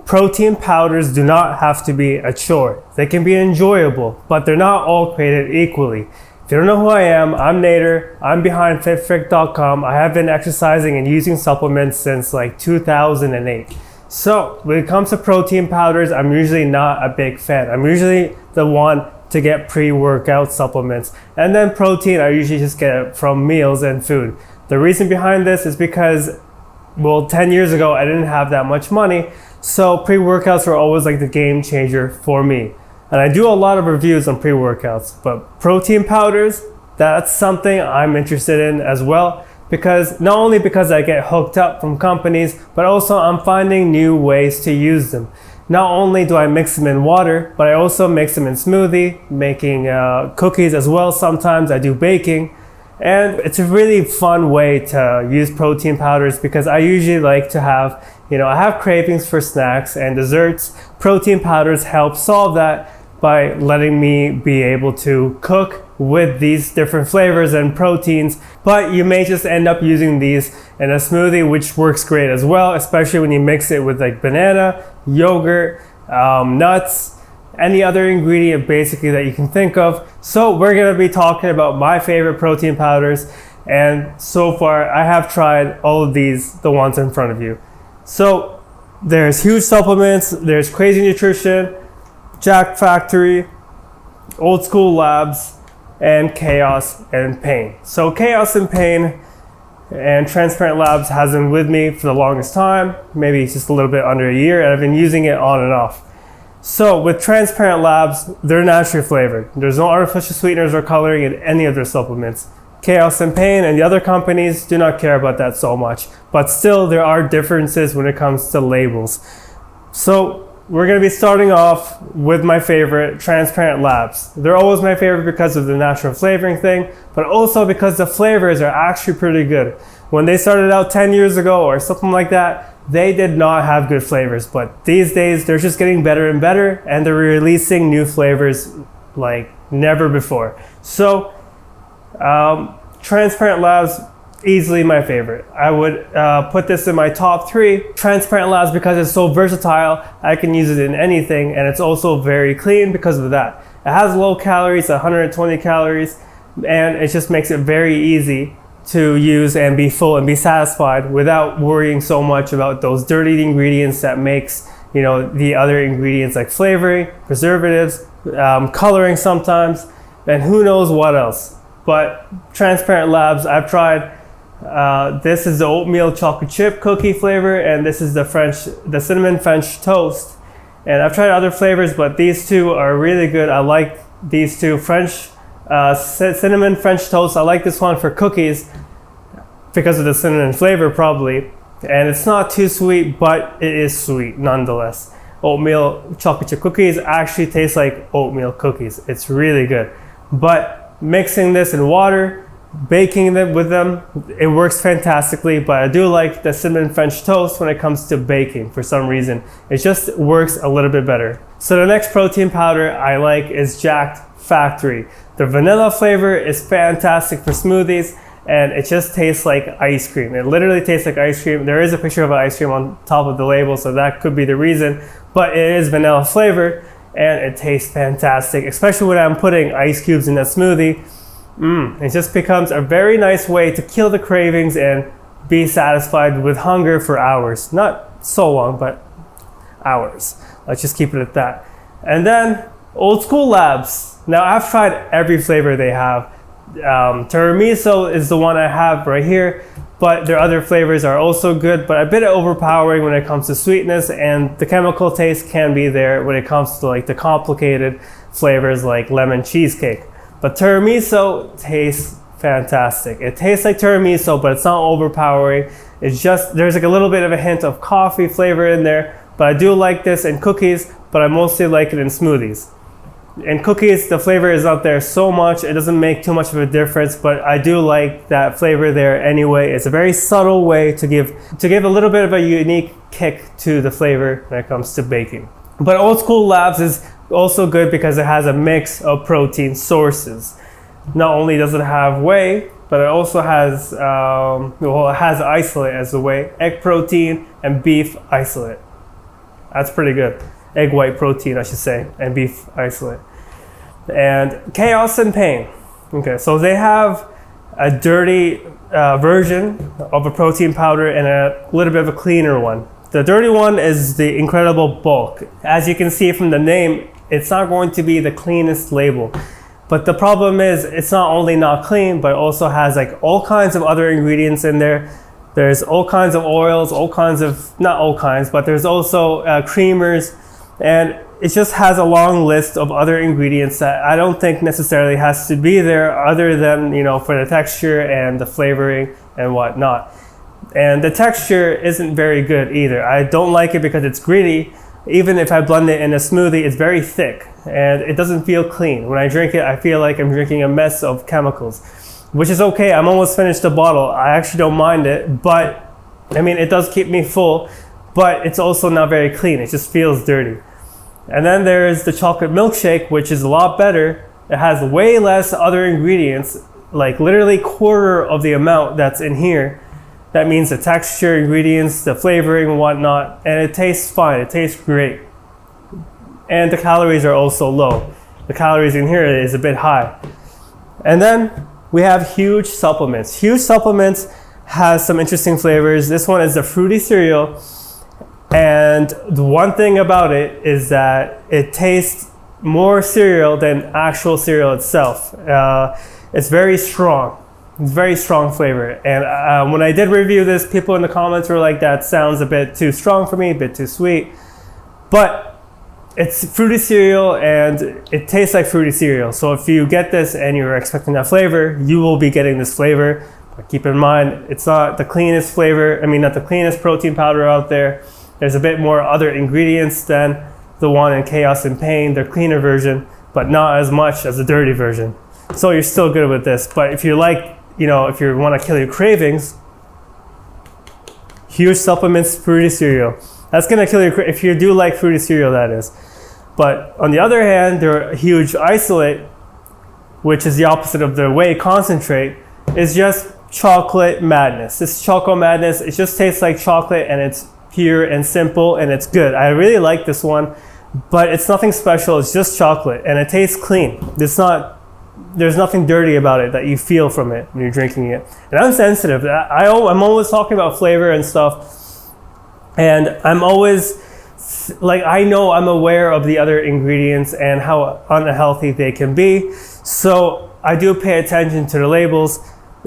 protein powders do not have to be a chore. They can be enjoyable, but they're not all created equally. If you don't know who I am, I'm Nader. I'm behind fitfrick.com. I have been exercising and using supplements since like 2008. So when it comes to protein powders, I'm usually not a big fan. I'm usually the one to get pre-workout supplements. And then protein, I usually just get it from meals and food. The reason behind this is because, well, 10 years ago, I didn't have that much money. So pre-workouts were always like the game changer for me. And I do a lot of reviews on pre-workouts, but protein powders, that's something I'm interested in as well, because not only because I get hooked up from companies, but also I'm finding new ways to use them. Not only do I mix them in water, but I also mix them in smoothie, making cookies as well. Sometimes I do baking. And it's a really fun way to use protein powders because I usually like to have, I have cravings for snacks and desserts. Protein powders help solve that by letting me be able to cook with these different flavors and proteins, but you may just end up using these in a smoothie, which works great as well, especially when you mix it with like banana, yogurt, nuts, any other ingredient basically that you can think of. So we're gonna be talking about my favorite protein powders, and so far I have tried all of these, the ones in front of you. So there's Huge Supplements, there's Crazy Nutrition, Jack Factory, Old School Labs, and Chaos and Pain. So Chaos and Pain and Transparent Labs has been with me for the longest time, maybe just a little bit under a year, and I've been using it on and off. So with Transparent Labs, they're naturally flavored. There's no artificial sweeteners or coloring in any of their supplements. Chaos and Pain and the other companies do not care about that so much, but still there are differences when it comes to labels. So we're going to be starting off with my favorite, Transparent Labs. They're always my favorite because of the natural flavoring thing, but also because the flavors are actually pretty good. When they started out 10 years ago or something like that, they did not have good flavors, but these days they're just getting better and better, and they're releasing new flavors like never before. So Transparent Labs, easily my favorite. I would put this in my top 3. Transparent Labs because it's so versatile. I can use it in anything, and it's also very clean because of that. It has low calories, 120 calories, and it just makes it very easy to use and be full and be satisfied without worrying so much about those dirty ingredients that makes the other ingredients like flavoring, preservatives, coloring sometimes, and who knows what else. But Transparent Labs, I've tried. This is the oatmeal chocolate chip cookie flavor, and this is the cinnamon French toast. And I've tried other flavors, but these two are really good. I like these two, cinnamon French toast. I like this one for cookies because of the cinnamon flavor probably. And it's not too sweet, but it is sweet nonetheless. Oatmeal chocolate chip cookies actually taste like oatmeal cookies. It's really good. But mixing this in water, baking them with them, it works fantastically. But I do like the cinnamon French toast when it comes to baking for some reason. It just works a little bit better. So the next protein powder I like is Jack Factory. The vanilla flavor is fantastic for smoothies, and it just tastes like ice cream. It literally tastes like ice cream. There is a picture of an ice cream on top of the label, so that could be the reason, but it is vanilla flavored and it tastes fantastic, especially when I'm putting ice cubes in that smoothie. It just becomes a very nice way to kill the cravings and be satisfied with hunger for hours. Not so long, but hours. Let's just keep it at that. And then Old School Labs. Now I've tried every flavor they have. Teriso is the one I have right here, but their other flavors are also good, but a bit overpowering when it comes to sweetness, and the chemical taste can be there when it comes to like the complicated flavors like lemon cheesecake. But tiramisu tastes fantastic. It tastes like tiramisu, but it's not overpowering. It's just, there's like a little bit of a hint of coffee flavor in there, but I do like this in cookies, but I mostly like it in smoothies. In cookies, the flavor is not there so much. It doesn't make too much of a difference, but I do like that flavor there anyway. It's a very subtle way to give a little bit of a unique kick to the flavor when it comes to baking. But Old School Labs is also good because it has a mix of protein sources. Not only does it have whey, but it also has, it has isolate as the whey, egg protein, and beef isolate. That's pretty good. Egg white protein, I should say, and beef isolate. And Chaos and Pain. Okay, so they have a dirty version of a protein powder and a little bit of a cleaner one. The dirty one is the Incredible Bulk. As you can see from the name, it's not going to be the cleanest label. But the problem is, it's not only not clean, but it also has like all kinds of other ingredients in there. There's all kinds of oils, all kinds of, not all kinds, but there's also creamers, and it just has a long list of other ingredients that I don't think necessarily has to be there, other than, you know, for the texture and the flavoring and whatnot. And the texture isn't very good either. I don't like it because it's gritty. Even if I blend it in a smoothie, it's very thick and it doesn't feel clean. When I drink it, I feel like I'm drinking a mess of chemicals, which is okay. I'm almost finished the bottle. I actually don't mind it, but I mean, it does keep me full, but it's also not very clean. It just feels dirty. And then there's the chocolate milkshake, which is a lot better. It has way less other ingredients, like literally quarter of the amount that's in here. That means the texture, ingredients, the flavoring and whatnot, and it tastes fine. It tastes great. And the calories are also low. The calories in here is a bit high. And then we have Huge Supplements. Huge Supplements has some interesting flavors. This one is the fruity cereal. And the one thing about it is that it tastes more cereal than actual cereal itself. It's very strong. It's very strong flavor. And when I did review this, people in the comments were like, that sounds a bit too strong for me, a bit too sweet. But it's fruity cereal and it tastes like fruity cereal. So if you get this and you're expecting that flavor, you will be getting this flavor. But keep in mind, it's not the cleanest flavor. I mean, not the cleanest protein powder out there. There's a bit more other ingredients than the one in Chaos and Pain, the cleaner version, but not as much as the dirty version. So you're still good with this. But if you like, you know, if you want to kill your cravings, Huge Supplements fruity cereal. That's going to kill your if you do like fruity cereal, that is. But on the other hand, their Huge Isolate, which is the opposite of their whey concentrate, is just chocolate madness. It's chocolate madness. It just tastes like chocolate and it's pure and simple and it's good. I really like this one, but it's nothing special. It's just chocolate and it tastes clean. There's nothing dirty about it that you feel from it when you're drinking it. And I'm sensitive. I'm always talking about flavor and stuff, and I'm always like, I know I'm aware of the other ingredients and how unhealthy they can be. So I do pay attention to the labels,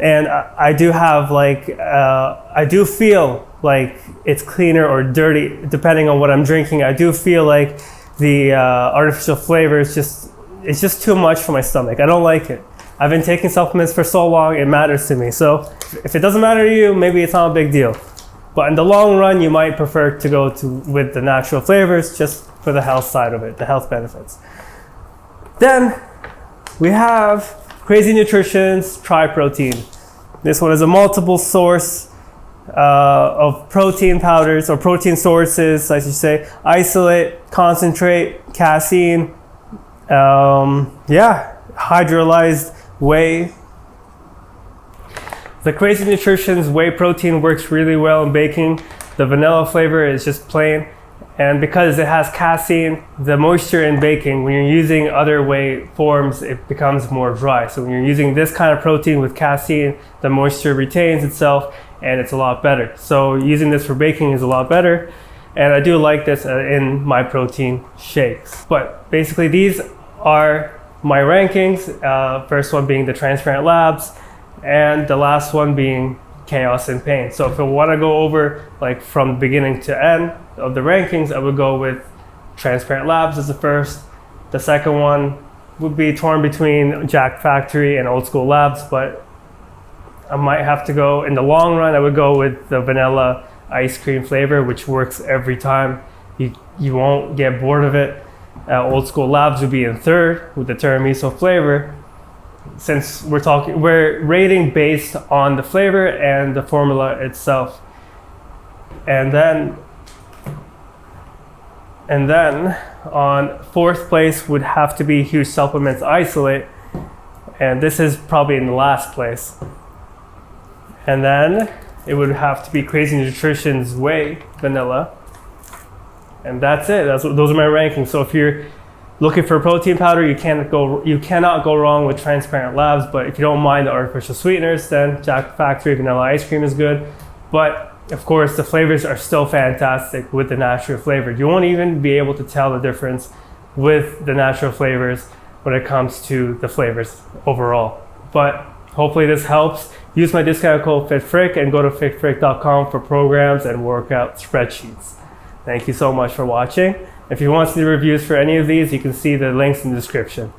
and I do have like, I do feel like it's cleaner or dirty depending on what I'm drinking. I do feel like the artificial flavor is it's just too much for my stomach. I don't like it. I've been taking supplements for so long, it matters to me. So if it doesn't matter to you, maybe it's not a big deal. But in the long run, you might prefer to go with the natural flavors just for the health side of it, the health benefits. Then we have Crazy Nutrition's Try Protein. This one is a multiple source of protein powders, or protein sources, I should say. Isolate, concentrate, casein, hydrolyzed whey. The Crazy Nutrition's whey protein works really well in baking. The vanilla flavor is just plain, and because it has casein, the moisture in baking, when you're using other whey forms, it becomes more dry. So when you're using this kind of protein with casein, the moisture retains itself and it's a lot better. So using this for baking is a lot better, and I do like this in my protein shakes. But basically these are my rankings, first one being the Transparent Labs, and the last one being Chaos and Pain. So if I want to go over like from beginning to end of the rankings, I would go with Transparent Labs as the first. The second one would be torn between Jack Factory and Old School Labs, but I might have to go, in the long run, I would go with the vanilla ice cream flavor, which works every time. You won't get bored of it. Old School Labs would be in third with the Teriso flavor. Since we're rating based on the flavor and the formula itself. And then on fourth place would have to be Huge Supplements Isolate, and this is probably in the last place. And then it would have to be Crazy Nutrition's Whey Vanilla. And that's it. Those are my rankings. So if you're looking for protein powder, you cannot go wrong with Transparent Labs. But if you don't mind the artificial sweeteners, then Jack Factory vanilla ice cream is good. But of course, the flavors are still fantastic with the natural flavor. You won't even be able to tell the difference with the natural flavors when it comes to the flavors overall. But hopefully this helps. Use my discount code FitFrick and go to fitfrick.com for programs and workout spreadsheets. Thank you so much for watching. If you want to see the reviews for any of these, you can see the links in the description.